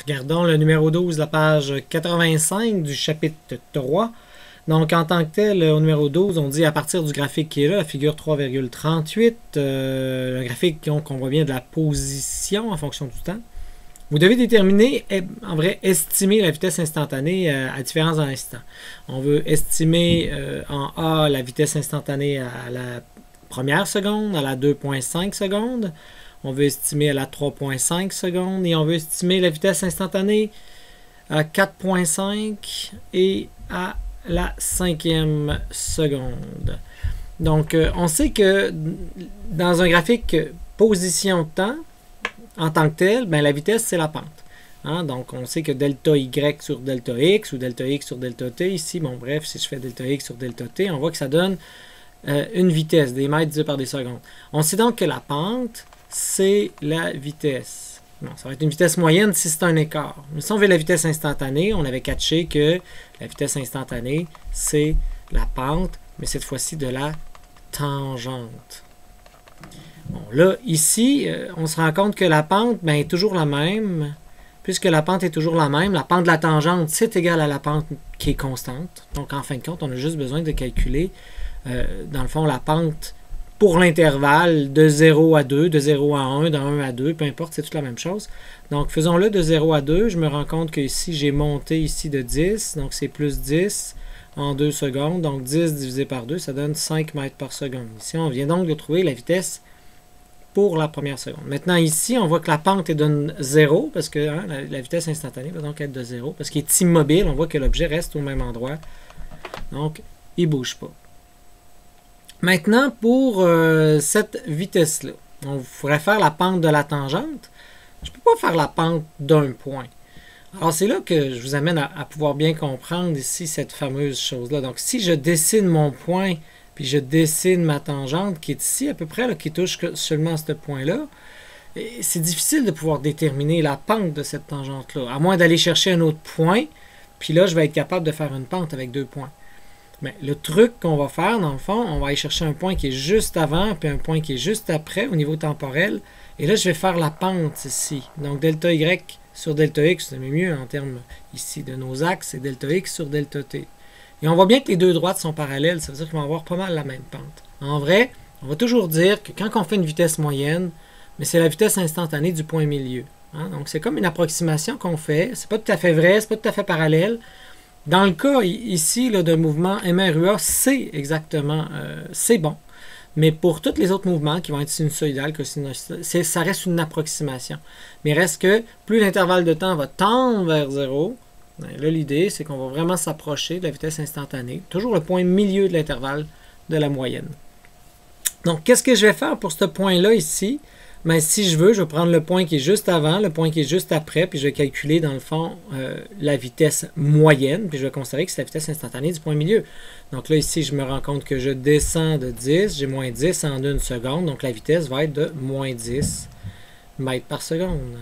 Regardons le numéro 12, la page 85 du chapitre 3. Donc, en tant que tel, au numéro 12, on dit à partir du graphique qui est là, la figure 3,38, le graphique qu'on voit bien de la position en fonction du temps. Vous devez déterminer, en vrai, estimer la vitesse instantanée à différents instants. On veut estimer en A la vitesse instantanée à la première seconde, à la 2,5 secondes. On veut estimer à la 3,5 secondes et on veut estimer la vitesse instantanée à 4,5 et à la 5e seconde. Donc, on sait que dans un graphique position de temps, en tant que tel, ben, la vitesse, c'est la pente. Hein? Donc, on sait que delta Y sur delta X ou delta X sur delta T, ici, bon, bref, si je fais delta X sur delta T, on voit que ça donne une vitesse, des mètres divisé par des secondes. On sait donc que la pente, c'est la vitesse. Bon, ça va être une vitesse moyenne si c'est un écart. Mais si on veut la vitesse instantanée, on avait catché que la vitesse instantanée, c'est la pente, mais cette fois-ci de la tangente. Bon, là, ici, on se rend compte que la pente ben, est toujours la même. Puisque la pente est toujours la même, la pente de la tangente, c'est égal à la pente qui est constante. Donc, en fin de compte, on a juste besoin de calculer, dans le fond, la pente pour l'intervalle de 0 à 2, de 0 à 1, de 1 à 2, peu importe, c'est toute la même chose. Donc, faisons-le de 0 à 2. Je me rends compte que ici, j'ai monté ici de 10. Donc, c'est plus 10 en 2 secondes. Donc, 10 divisé par 2, ça donne 5 mètres par seconde. Ici, on vient donc de trouver la vitesse pour la première seconde. Maintenant, ici, on voit que la pente est de 0, parce que hein, la vitesse instantanée va donc être de 0, parce qu'il est immobile. On voit que l'objet reste au même endroit. Donc, il ne bouge pas. Maintenant, pour cette vitesse-là, on pourrait faire la pente de la tangente. Je ne peux pas faire la pente d'un point. Alors, c'est là que je vous amène à pouvoir bien comprendre ici cette fameuse chose-là. Donc, si je dessine mon point, puis je dessine ma tangente qui est ici, à peu près, là, qui touche seulement à ce point-là, c'est difficile de pouvoir déterminer la pente de cette tangente-là, à moins d'aller chercher un autre point, puis là, je vais être capable de faire une pente avec 2 points. Mais le truc qu'on va faire, dans le fond, on va aller chercher un point qui est juste avant, puis un point qui est juste après, au niveau temporel, et là, je vais faire la pente ici. Donc, delta Y sur delta X, c'est mieux en termes ici de nos axes, c'est delta X sur delta T. Et on voit bien que les deux droites sont parallèles, ça veut dire qu'ils vont avoir pas mal la même pente. En vrai, on va toujours dire que quand on fait une vitesse moyenne, mais c'est la vitesse instantanée du point milieu. Hein? Donc, c'est comme une approximation qu'on fait. C'est pas tout à fait vrai, c'est pas tout à fait parallèle. Dans le cas ici d'un mouvement MRUA, c'est exactement, c'est bon. Mais pour tous les autres mouvements qui vont être sinusoïdales, cosinusoïdales, ça reste une approximation. Mais il reste que plus l'intervalle de temps va tendre vers 0, là l'idée c'est qu'on va vraiment s'approcher de la vitesse instantanée. Toujours le point milieu de l'intervalle de la moyenne. Donc qu'est-ce que je vais faire pour ce point-là ici? Mais si je veux, je vais prendre le point qui est juste avant, le point qui est juste après, puis je vais calculer dans le fond la vitesse moyenne, puis je vais considérer que c'est la vitesse instantanée du point milieu. Donc là, ici, je me rends compte que je descends de 10, j'ai moins 10 en 1 seconde, donc la vitesse va être de moins 10 mètres par seconde.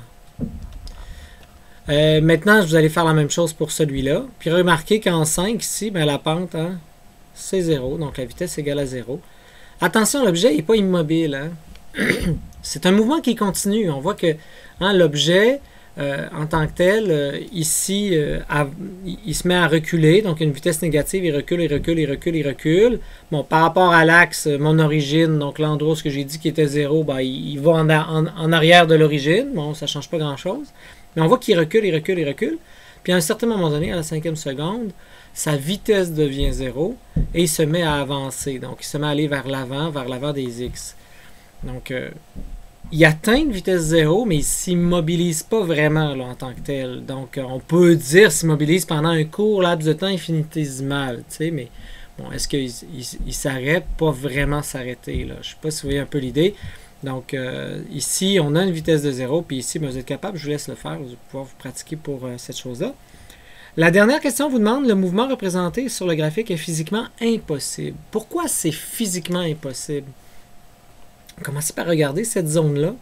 Maintenant, vous allez faire la même chose pour celui-là. Puis remarquez qu'en 5, ici, ben, la pente, hein, c'est 0, donc la vitesse est égale à 0. Attention, l'objet n'est pas immobile, hein? C'est un mouvement qui continue. On voit que hein, l'objet, en tant que tel, ici, il se met à reculer. Donc, une vitesse négative, il recule, il recule, il recule, il recule. Bon, par rapport à l'axe, mon origine, donc l'endroit où j'ai dit qu'il était 0, ben, il va en arrière de l'origine. Bon, ça ne change pas grand-chose. Mais on voit qu'il recule, il recule, il recule. Puis à un certain moment donné, à la 5e seconde, sa vitesse devient 0 et il se met à avancer. Donc, il se met à aller vers l'avant des X. Donc, il atteint une vitesse 0, mais il ne s'immobilise pas vraiment là, en tant que tel. Donc, on peut dire s'immobilise pendant un court laps de temps infinitésimal. Tu sais, mais bon, est-ce qu'il s'arrête? Pas vraiment s'arrêter. Je ne sais pas si vous voyez un peu l'idée. Donc, ici, on a une vitesse de 0, puis ici, ben, vous êtes capable, je vous laisse le faire, vous allez pouvoir vous pratiquer pour cette chose-là. La dernière question vous demande, le mouvement représenté sur le graphique est physiquement impossible. Pourquoi c'est physiquement impossible? Commencez par regarder cette zone-là.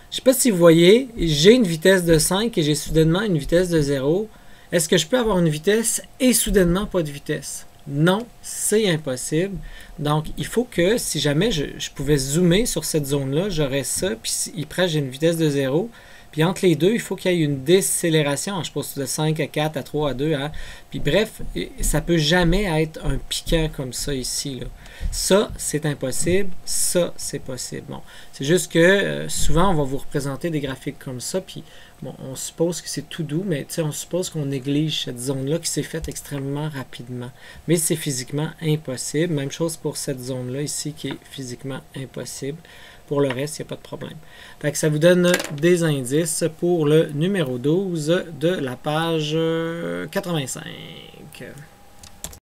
Je ne sais pas si vous voyez, j'ai une vitesse de 5 et j'ai soudainement une vitesse de 0. Est-ce que je peux avoir une vitesse et soudainement pas de vitesse? Non, c'est impossible. Donc, il faut que, si jamais je pouvais zoomer sur cette zone-là, j'aurais ça, puis après j'ai une vitesse de 0, Puis entre les deux, il faut qu'il y ait une décélération. Je passe de 5 à 4, à 3, à 2. Puis bref, ça peut jamais être un piquant comme ça ici, là. Ça, c'est impossible. Ça, c'est possible. Bon, c'est juste que souvent, on va vous représenter des graphiques comme ça. Puis bon, on suppose que c'est tout doux, mais on suppose qu'on néglige cette zone-là qui s'est faite extrêmement rapidement. Mais c'est physiquement impossible. Même chose pour cette zone-là ici qui est physiquement impossible. Pour le reste, il n'y a pas de problème. Fait que ça vous donne des indices pour le numéro 12 de la page 85.